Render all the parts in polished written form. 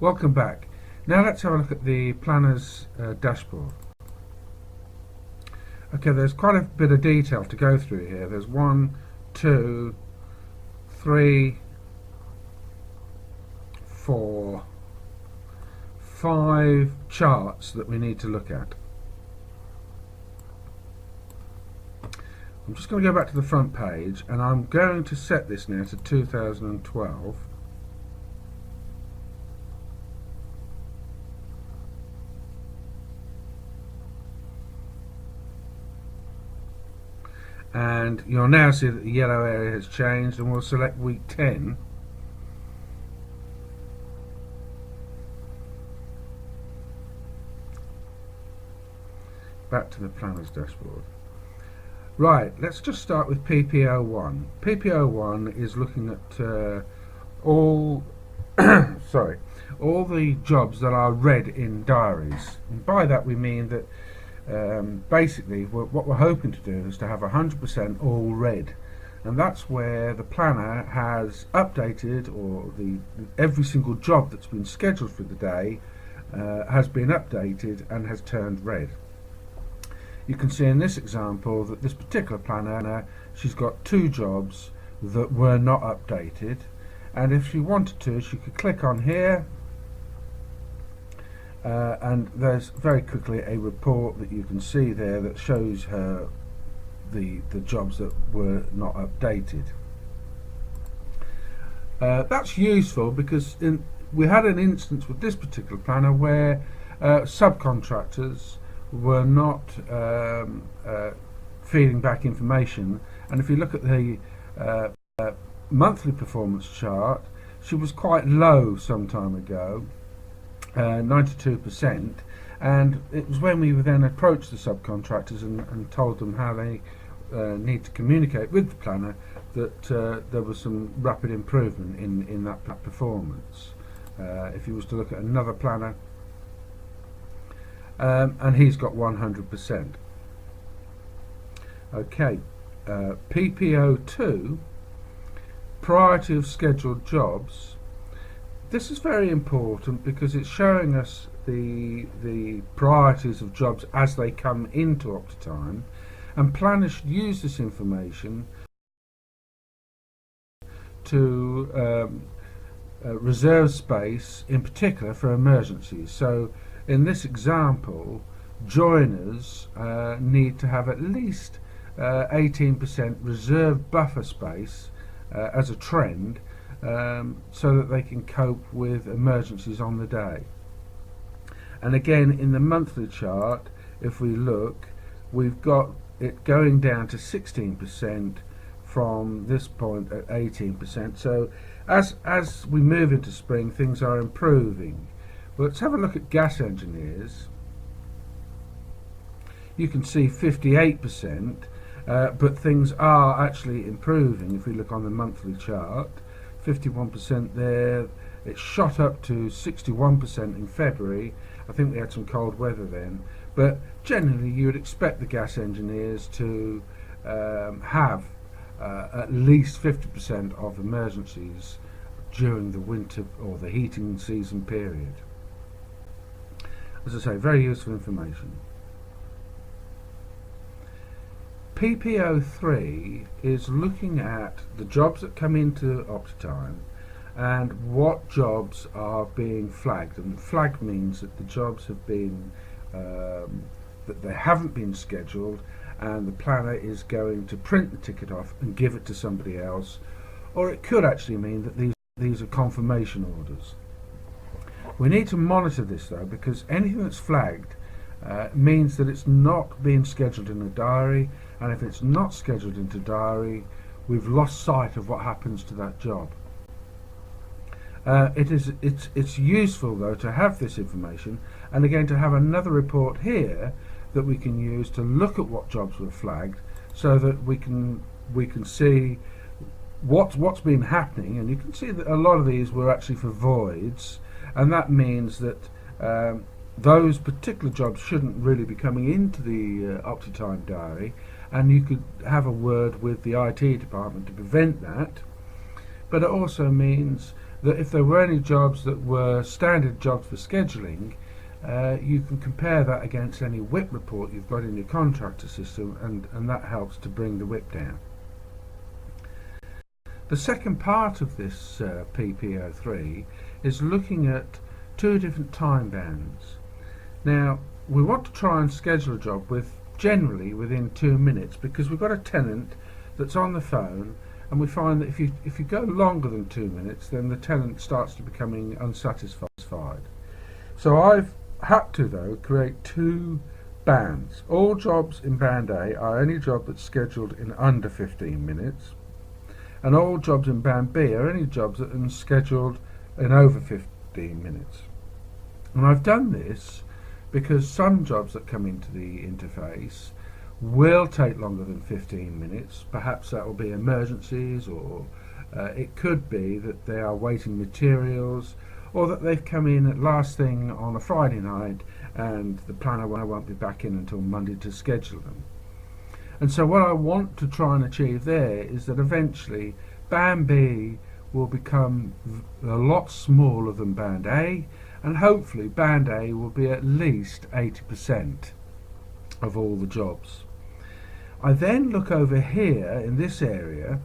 Welcome back. Now let's have a look at the planner's dashboard. Okay, there's quite a bit of detail to go through here. There's 1, 2, 3, 4, 5 charts that we need to look at. I'm just going to go back to the front page and I'm going to set this now to 2012. And you'll now see that the yellow area has changed, and we'll select week 10. Back to the planner's dashboard. Right, let's just start with PPO1. PPO1 is looking at all all the jobs that are read in diaries. And by that we mean that basically what we're hoping to do is to have 100% all read, and that's where the planner has updated, or every single job that's been scheduled for the day has been updated and has turned red. You can see in this example that this particular planner, she's got 2 jobs that were not updated, and if she wanted to, she could click on here and there's very quickly a report that you can see there that shows her the jobs that were not updated. That's useful because we had an instance with this particular planner where subcontractors were not feeding back information, and if you look at the monthly performance chart, she was quite low some time ago, 92%, and it was when we then approached the subcontractors and told them how they need to communicate with the planner that there was some rapid improvement in that performance. If you was to look at another planner, and he's got 100%. Okay, PPO2, priority of scheduled jobs. This is very important because it's showing us the priorities of jobs as they come into Opti-time, and planners should use this information to reserve space, in particular for emergencies. So in this example, joiners need to have at least 18% reserved buffer space as a trend, so that they can cope with emergencies on the day. And again, in the monthly chart, if we look, we've got it going down to 16% from this point at 18%. So as we move into spring, things are improving. Let's have a look at gas engineers. You can see 58%, but things are actually improving. If we look on the monthly chart, 51% there. It shot up to 61% in February. I think we had some cold weather then, but generally you would expect the gas engineers to have at least 50% of emergencies during the winter or the heating season period. As I say, very useful information. PPO3 is looking at the jobs that come into Opti-time and what jobs are being flagged. And flagged means that the jobs have been that they haven't been scheduled, and the planner is going to print the ticket off and give it to somebody else, or it could actually mean that these are confirmation orders. We need to monitor this though, because anything that's flagged means that it's not being scheduled in a diary, and if it's not scheduled into diary, we've lost sight of what happens to that job. It's useful though to have this information, and again to have another report here that we can use to look at what jobs were flagged, so that we can see what's been happening. And you can see that a lot of these were actually for voids, and that means that those particular jobs shouldn't really be coming into the Opti-time diary, and you could have a word with the IT department to prevent that. But it also means that if there were any jobs that were standard jobs for scheduling, you can compare that against any WIP report you've got in your contractor system, and that helps to bring the WIP down. The second part of this PPO3 is looking at two different time bands. Now, we want to try and schedule a job generally within 2 minutes, because we've got a tenant that's on the phone, and we find that if you go longer than 2 minutes, then the tenant starts to becoming unsatisfied. So I've had to, though, create two bands. All jobs in band A are any job that's scheduled in under 15 minutes, and all jobs in band B are any jobs that are scheduled in over 15 minutes. And I've done this because some jobs that come into the interface will take longer than 15 minutes. Perhaps that will be emergencies, or it could be that they are waiting materials, or that they've come in at last thing on a Friday night and the planner won't be back in until Monday to schedule them. And so what I want to try and achieve there is that eventually band B will become a lot smaller than band A, and hopefully band A will be at least 80% of all the jobs. I then look over here in this area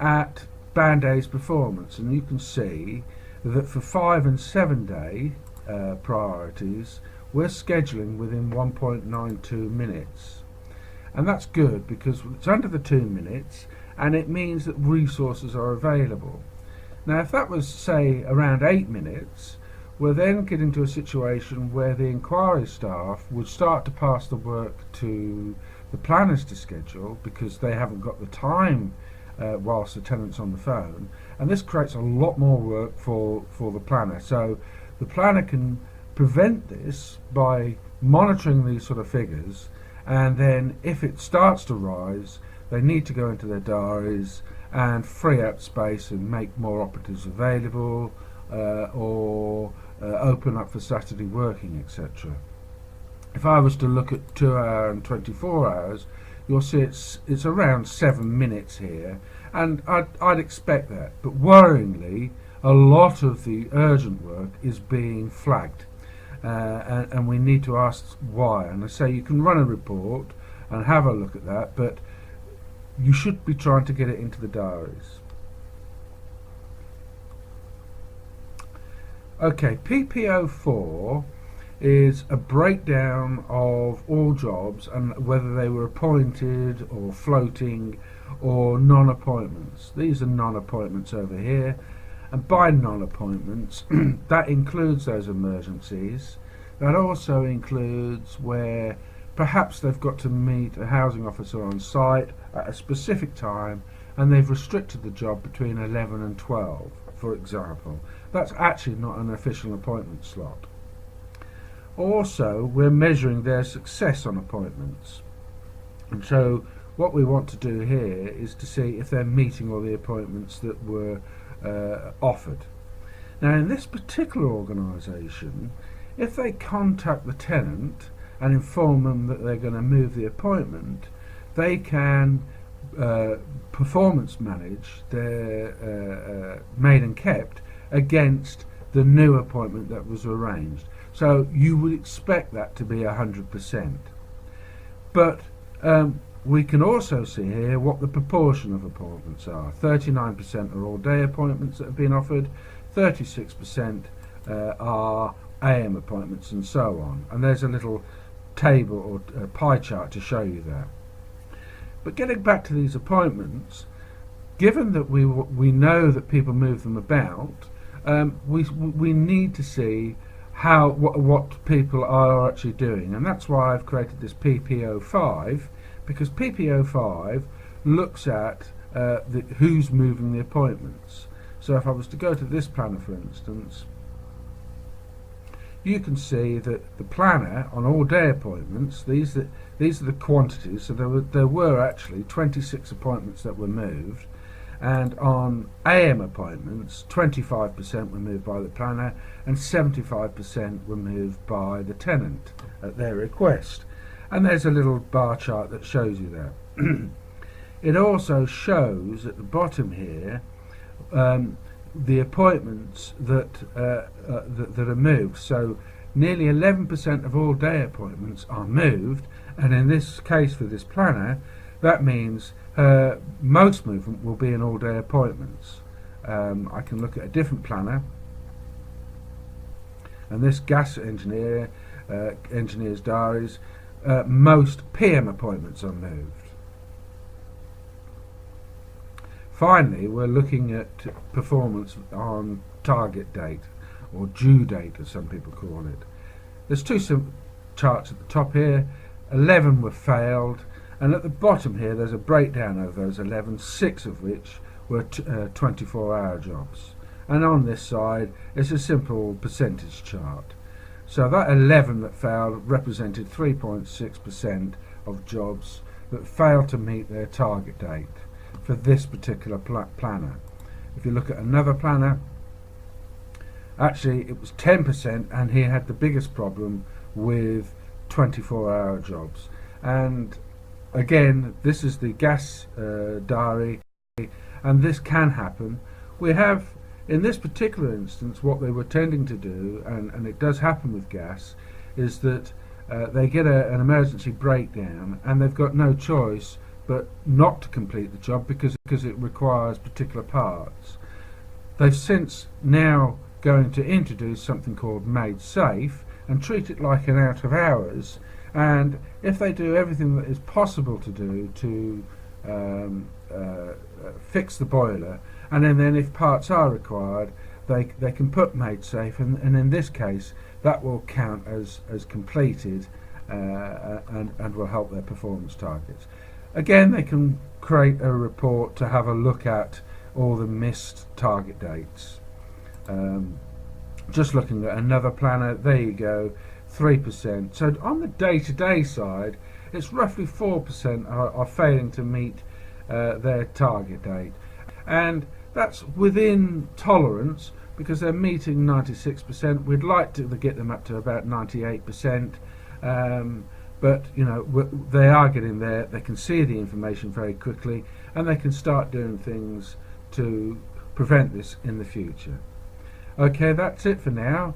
at band A's performance, and you can see that for 5 and 7 day priorities, we're scheduling within 1.92 minutes. And that's good because it's under the 2 minutes, and it means that resources are available. Now, if that was, say, around 8 minutes, we're then getting to a situation where the inquiry staff would start to pass the work to the planners to schedule, because they haven't got the time whilst the tenant's on the phone, and this creates a lot more work for the planner. So the planner can prevent this by monitoring these sort of figures, and then if it starts to rise, they need to go into their diaries and free up space and make more operatives available, or open up for Saturday working, etc. If I was to look at 2 hour and 24 hours, you'll see it's around 7 minutes here, and I'd expect that. But worryingly, a lot of the urgent work is being flagged, and we need to ask why. And I say you can run a report and have a look at that, but you should be trying to get it into the diaries. Okay, PPO4 is a breakdown of all jobs and whether they were appointed or floating or non-appointments. These are non-appointments over here, and by non-appointments that includes those emergencies. That also includes where perhaps they've got to meet a housing officer on site at a specific time and they've restricted the job between 11 and 12, for example. That's actually not an official appointment slot. Also, we're measuring their success on appointments, and so what we want to do here is to see if they're meeting all the appointments that were offered. Now, in this particular organisation, if they contact the tenant and inform them that they're going to move the appointment, they can performance manage their made and kept against the new appointment that was arranged. So you would expect that to be 100%. But we can also see here what the proportion of appointments are. 39% are all-day appointments that have been offered, 36% are AM appointments, and so on. And there's a little table or pie chart to show you that. But getting back to these appointments, given that we know that people move them about, we need to see what people are actually doing, and that's why I've created this PPO5, because PPO5 looks at who's moving the appointments. So if I was to go to this planner, for instance, you can see that the planner on all-day appointments, these are the quantities. So there were actually 26 appointments that were moved, and on AM appointments 25% were moved by the planner and 75% were moved by the tenant at their request. And there's a little bar chart that shows you that. It also shows at the bottom here the appointments that are moved. So nearly 11% of all day appointments are moved, and in this case for this planner, that means most movement will be in all day appointments. I can look at a different planner, and this gas engineer's diaries, most PM appointments are moved. Finally, we're looking at performance on target date, or due date as some people call it. There's two charts at the top here. 11 were failed, and at the bottom here there's a breakdown of those 11, 6 of which were 24-hour jobs. And on this side it's a simple percentage chart. So that 11 that failed represented 3.6% of jobs that failed to meet their target date for this particular planner. If you look at another planner, actually it was 10%, and he had the biggest problem with 24-hour jobs. And again, this is the gas diary, and this can happen. We have, in this particular instance, what they were tending to do, and it does happen with gas, is that they get an emergency breakdown, and they've got no choice but not to complete the job because it requires particular parts. They've since now going to introduce something called made safe and treat it like an out of hours, and if they do everything that is possible to do to fix the boiler, and then if parts are required, they can put made safe, and in this case that will count as completed, and will help their performance targets. Again, they can create a report to have a look at all the missed target dates. Just looking at another planner, there you go, 3%. So on the day-to-day side, it's roughly 4% are failing to meet their target date, and that's within tolerance because they're meeting 96%. We'd like to get them up to about 98%, but you know, they are getting there. They can see the information very quickly, and they can start doing things to prevent this in the future. Okay, that's it for now.